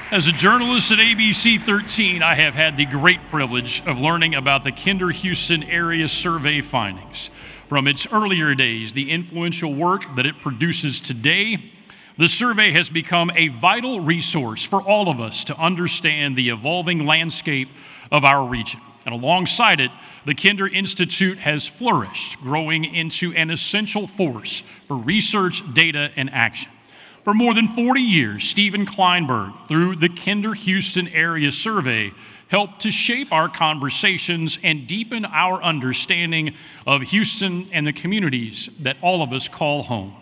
As a journalist at ABC 13, I have had the great privilege of learning about the Kinder Houston Area Survey findings. From its earlier days, the influential work that it produces today, the survey has become a vital resource for all of us to understand the evolving landscape of our region. And alongside it, the Kinder Institute has flourished, growing into an essential force for research, data, and action. For more than 40 years, Stephen Klineberg, through the Kinder Houston Area Survey, helped to shape our conversations and deepen our understanding of Houston and the communities that all of us call home.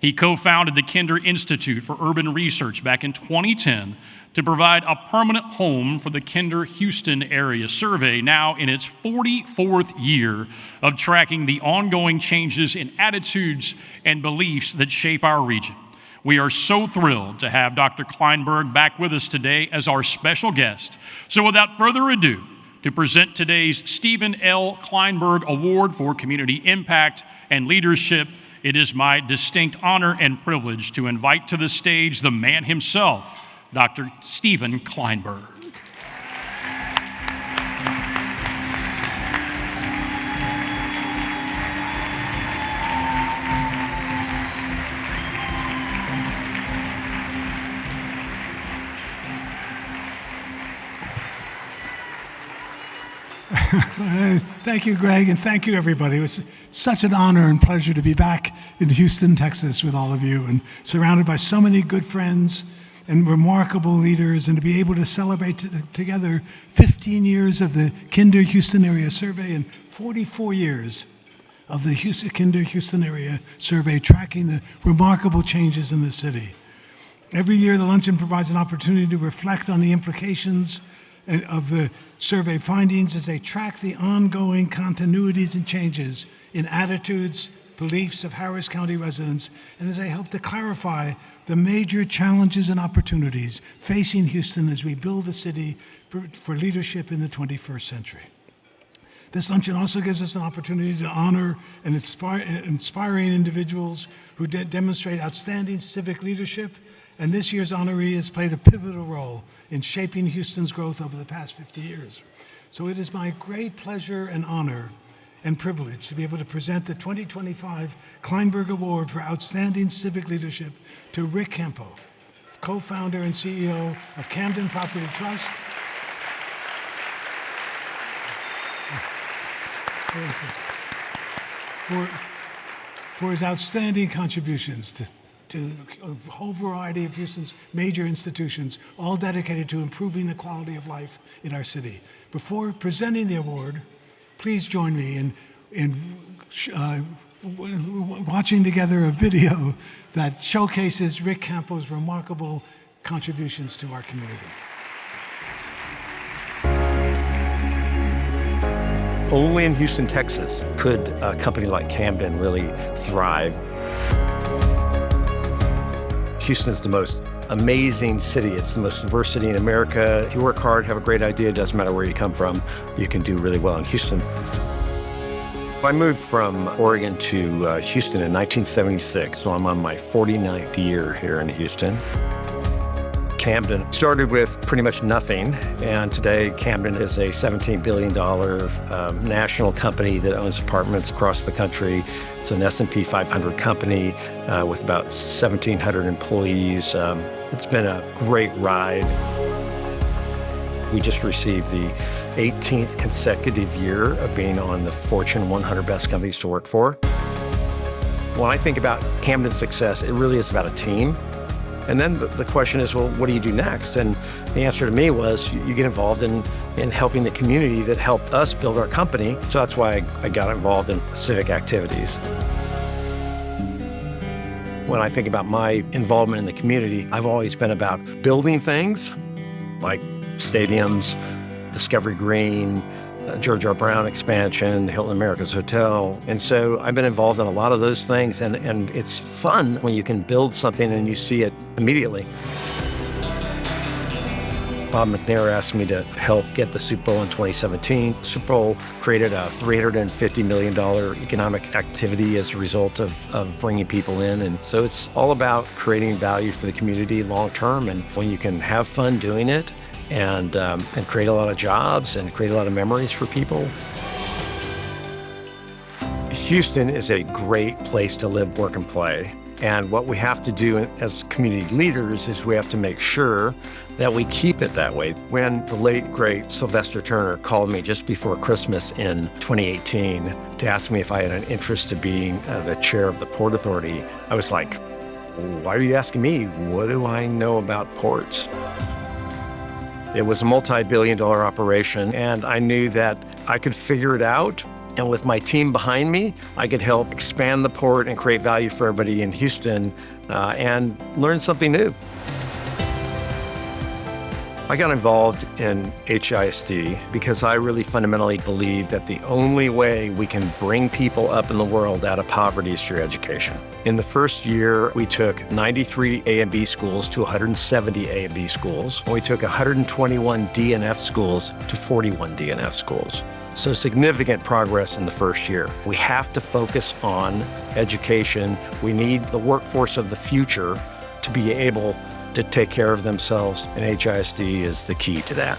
He co-founded the Kinder Institute for Urban Research back in 2010 to provide a permanent home for the Kinder Houston Area Survey, now in its 44th year of tracking the ongoing changes in attitudes and beliefs that shape our region. We are so thrilled to have Dr. Klineberg back with us today as our special guest. So without further ado, to present today's Stephen L. Klineberg Award for Community Impact and Leadership, it is my distinct honor and privilege to invite to the stage the man himself, Dr. Stephen Klineberg. Thank you, Greg, and thank you, everybody. It was such an honor and pleasure to be back in Houston, Texas with all of you and surrounded by so many good friends and remarkable leaders, and to be able to celebrate together 15 years of the Kinder Houston Area Survey and 44 years of the Kinder Houston Area Survey, tracking the remarkable changes in the city. Every year, the luncheon provides an opportunity to reflect on the implications of the survey findings as they track the ongoing continuities and changes in attitudes, beliefs of Harris County residents, and as they help to clarify the major challenges and opportunities facing Houston as we build a city for leadership in the 21st century. This luncheon also gives us an opportunity to honor and inspiring individuals who demonstrate outstanding civic leadership, and this year's honoree has played a pivotal role in shaping Houston's growth over the past 50 years. So it is my great pleasure and honor and privilege to be able to present the 2025 Klineberg Award for Outstanding Civic Leadership to Ric Campo, co-founder and CEO of Camden Property Trust, for his outstanding contributions to a whole variety of Houston's major institutions, all dedicated to improving the quality of life in our city. Before presenting the award, please join me in watching together a video that showcases Ric Campo's remarkable contributions to our community. Only in Houston, Texas could a company like Camden really thrive. Houston is the most amazing city. It's the most diverse city in America. If you work hard, have a great idea, it doesn't matter where you come from, you can do really well in Houston. I moved from Oregon to Houston in 1976, so I'm on my 49th year here in Houston. Camden started with pretty much nothing, and today Camden is a $17 billion national company that owns apartments across the country. It's an S&P 500 company with about 1,700 employees. It's been a great ride. We just received the 18th consecutive year of being on the Fortune 100 Best Companies to Work For. When I think about Camden's success, it really is about a team. And then the question is, well, what do you do next? And the answer to me was, you get involved in helping the community that helped us build our company. So that's why I got involved in civic activities. When I think about my involvement in the community, I've always been about building things like stadiums, Discovery Green, George R. Brown expansion, the Hilton Americas Hotel. And so I've been involved in a lot of those things, and it's fun when you can build something and you see it immediately. Bob McNair asked me to help get the Super Bowl in 2017. Super Bowl created a $350 million economic activity as a result of bringing people in. And so it's all about creating value for the community long term. And when you can have fun doing it and create a lot of jobs and create a lot of memories for people. Houston is a great place to live, work, and play. And what we have to do as community leaders is we have to make sure that we keep it that way. When the late, great Sylvester Turner called me just before Christmas in 2018 to ask me if I had an interest in being the chair of the Port Authority, I was like, why are you asking me? What do I know about ports? It was a multi-billion-dollar operation, and I knew that I could figure it out. And with my team behind me, I could help expand the port and create value for everybody in Houston and learn something new. I got involved in HISD because I really fundamentally believe that the only way we can bring people up in the world out of poverty is through education. In the first year, we took 93 A and B schools to 170 A and B schools. We took 121 D and F schools to 41 D and F schools. So significant progress in the first year. We have to focus on education. We need the workforce of the future to be able to take care of themselves, and HISD is the key to that.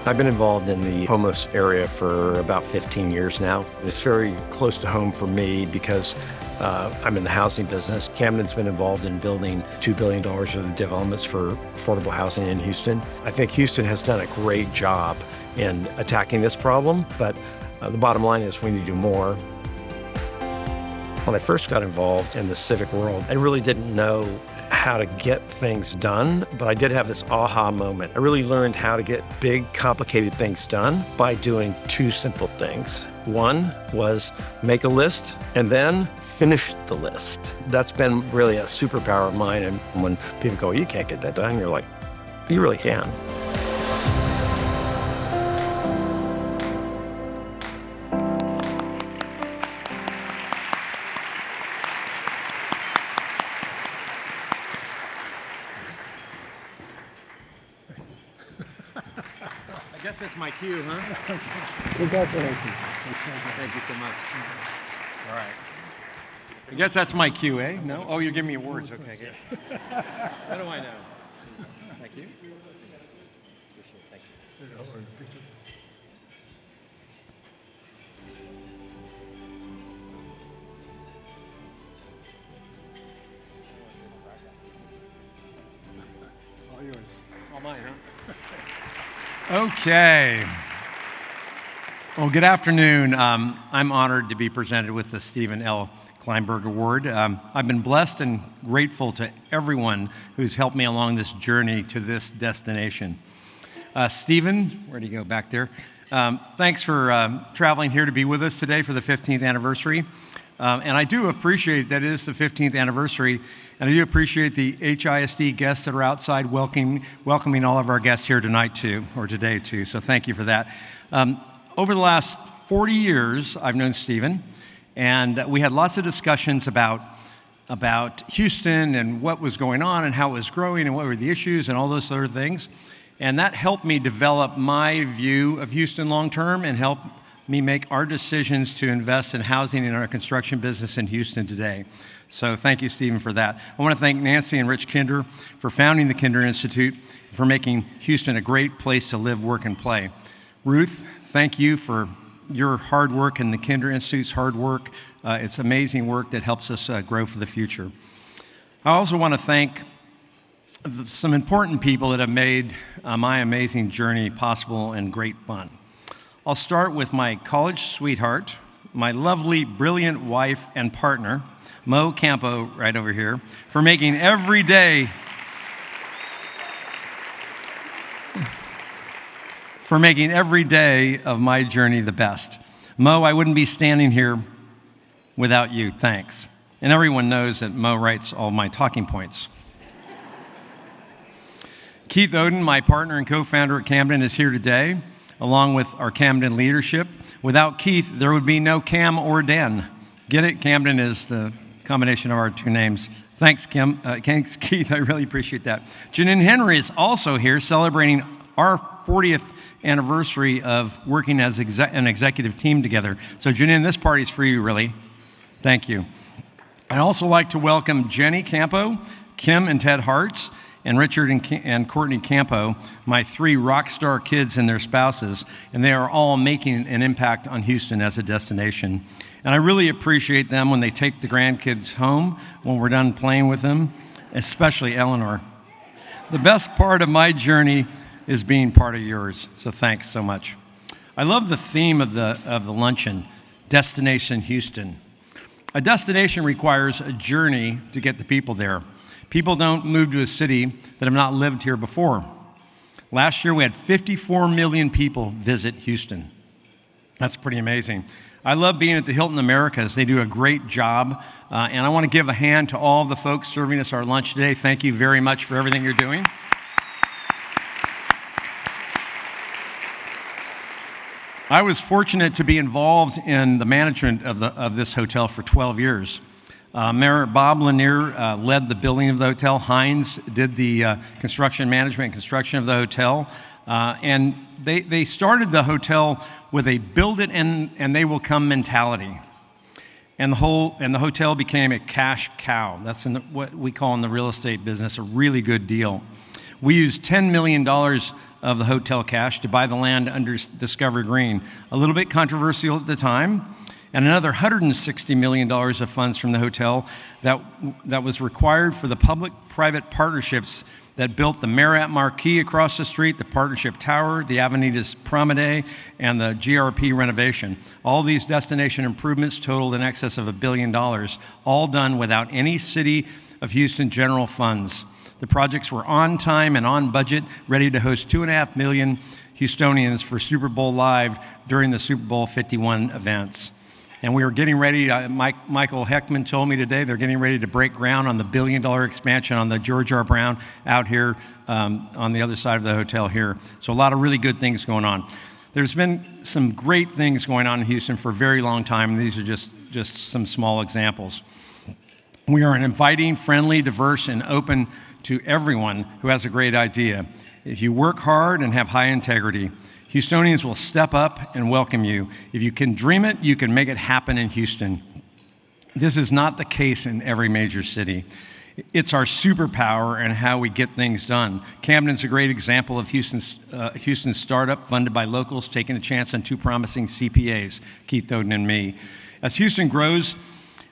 I've been involved in the homeless area for about 15 years now. It's very close to home for me because I'm in the housing business. Camden's been involved in building $2 billion of developments for affordable housing in Houston. I think Houston has done a great job in attacking this problem, but the bottom line is we need to do more. When I first got involved in the civic world, I really didn't know how to get things done, but I did have this aha moment. I really learned how to get big, complicated things done by doing two simple things. One was make a list and then finish the list. That's been really a superpower of mine. And when people go, you can't get that done, you're like, you really can. I guess that's my cue, huh? Congratulations. Thank you so much. All right. I guess that's my cue, eh? No? Oh, you're giving me awards. Okay, good. What do I know? Thank you. Thank you. All yours. All mine, huh? Okay. Well, good afternoon. I'm honored to be presented with the Stephen L. Klineberg Award. I've been blessed and grateful to everyone who's helped me along this journey to this destination. Stephen, where'd he go back there? Thanks for traveling here to be with us today for the 15th anniversary. And I do appreciate that it is the 15th anniversary, and I do appreciate the HISD guests that are outside welcoming all of our guests here tonight too, or today too, so thank you for that. Over the last 40 years, I've known Stephen, and we had lots of discussions about Houston and what was going on and how it was growing and what were the issues and all those other things. And that helped me develop my view of Houston long term and help me make our decisions to invest in housing in our construction business in Houston today. So thank you, Stephen, for that. I want to thank Nancy and Rich Kinder for founding the Kinder Institute, for making Houston a great place to live, work, and play. Ruth, thank you for your hard work and the Kinder Institute's hard work. It's amazing work that helps us grow for the future. I also want to thank some important people that have made my amazing journey possible and great fun. I'll start with my college sweetheart, my lovely, brilliant wife and partner, Ric Campo, right over here, for making every day of my journey the best. Mo, I wouldn't be standing here without you. Thanks. And everyone knows that Mo writes all my talking points. Keith Oden, my partner and co-founder at Camden, is here today, along with our Camden leadership. Without Keith, there would be no Cam or Den. Get it? Camden is the combination of our two names, Thanks, Kim. Thanks, Keith. I really appreciate that. Janine Henry is also here celebrating our 40th anniversary of working as an executive team together. So, Janine, this party's for you, really. Thank you. I'd also like to welcome Jenny Campo, Kim and Ted Hartz, and Richard and Courtney Campo, my 3 rock star kids and their spouses, and they are all making an impact on Houston as a destination. And I really appreciate them when they take the grandkids home when we're done playing with them, especially Eleanor. The best part of my journey is being part of yours, so thanks so much. I love the theme of the luncheon, Destination Houston. A destination requires a journey to get the people there. People don't move to a city that have not lived here before. Last year, we had 54 million people visit Houston. That's pretty amazing. I love being at the Hilton Americas. They do a great job. And I want to give a hand to all of the folks serving us our lunch today. Thank you very much for everything you're doing. I was fortunate to be involved in the management of this hotel for 12 years. Mayor Bob Lanier led the building of the hotel. Hines did the construction management and construction of the hotel. And they started the hotel with a build it and they will come mentality. And the hotel became a cash cow. That's what we call in the real estate business a really good deal. We used $10 million of the hotel cash to buy the land under Discovery Green. A little bit controversial at the time. And another $160 million of funds from the hotel that was required for the public-private partnerships that built the Marriott Marquis across the street, the Partnership Tower, the Avenidas Promenade, and the GRP renovation. All these destination improvements totaled in excess of $1 billion, all done without any City of Houston general funds. The projects were on time and on budget, ready to host 2.5 million Houstonians for Super Bowl Live during the Super Bowl 51 events. And we were getting ready, Michael Heckman told me today, they're getting ready to break ground on the $1 billion expansion on the George R. Brown out here on the other side of the hotel here. So a lot of really good things going on. There's been some great things going on in Houston for a very long time, and these are just some small examples. We are an inviting, friendly, diverse, and open to everyone who has a great idea. If you work hard and have high integrity, Houstonians will step up and welcome you. If you can dream it, you can make it happen in Houston. This is not the case in every major city. It's our superpower and how we get things done. Camden's a great example of Houston's startup funded by locals taking a chance on 2 promising CPAs, Keith Oden and me. As Houston grows,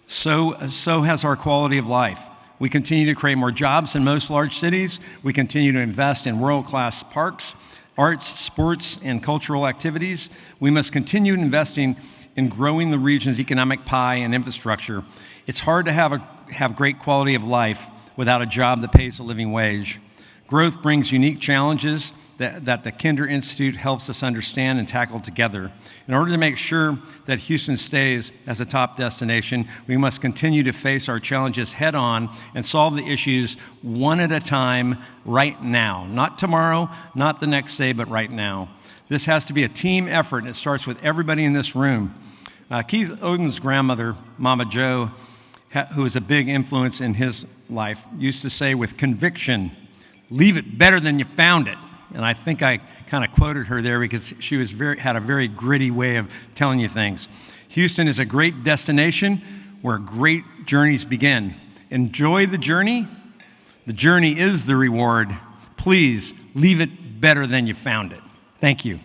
so has our quality of life. We continue to create more jobs in most large cities. We continue to invest in world-class parks, arts, sports, and cultural activities. We must continue investing in growing the region's economic pie and infrastructure. It's hard to have great quality of life without a job that pays a living wage. Growth brings unique challenges that the Kinder Institute helps us understand and tackle together. In order to make sure that Houston stays as a top destination, we must continue to face our challenges head on and solve the issues one at a time right now. Not tomorrow, not the next day, but right now. This has to be a team effort, and it starts with everybody in this room. Keith Oden's grandmother, Mama Jo, who was a big influence in his life, used to say with conviction, "Leave it better than you found it." And I think I kind of quoted her there because she had a very gritty way of telling you things. Houston is a great destination where great journeys begin. Enjoy the journey. The journey is the reward. Please leave it better than you found it. Thank you.